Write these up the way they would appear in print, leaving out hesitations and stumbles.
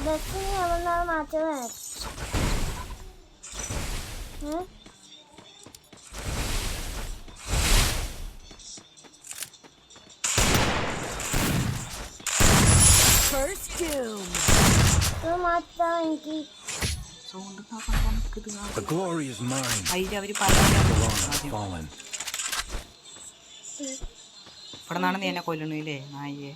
Destiny അവന്മാർ മാറ്റമേ First doom. മാറ്റാം എനിക്ക് The glory is mine. Fallen. ഇവിടെ നിന്നാണ് നീ എന്നെ കൊല്ലണില്ലേ നായിയെ.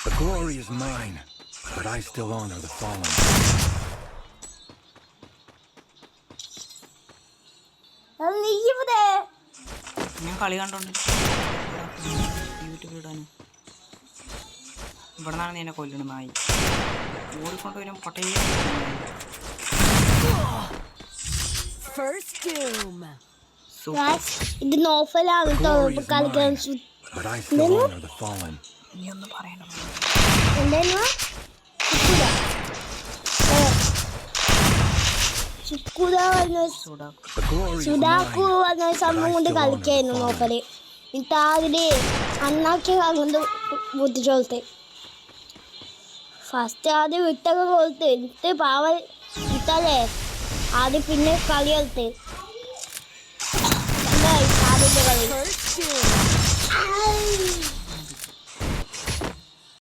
The glory is mine, but I still honor the fallen. ഞാൻ കളി കണ്ടോണ്ട് യൂട്യൂബിലിടാനും ഇവിടെ നിന്നാണ് നീ എന്നെ കൊല്ലണ നായി. ഓടിക്കൊണ്ട് വരും പൊട്ടയെ. ഇത് നോഫലാണ് കളിക്കാൻ. നീ ഒന്ന് പറയണം. സുഡാക്കു എന്ന സംഭവം കൊണ്ട് കളിക്കായിരുന്നു നോക്കല്. എന്നിട്ട് അതില് അണ്ണാക്കി അങ്ങോട്ട് ബുദ്ധിച്ചോളത്തെ ഫസ്റ്റ് ആദ്യം വിട്ടൊക്കെ കൊടുത്ത് എന്നിട്ട് പാവൽ വിട്ടല്ലേ ആദ്യം പിന്നെ കളി കളിത്ത് ആദ്യത്തെ കളി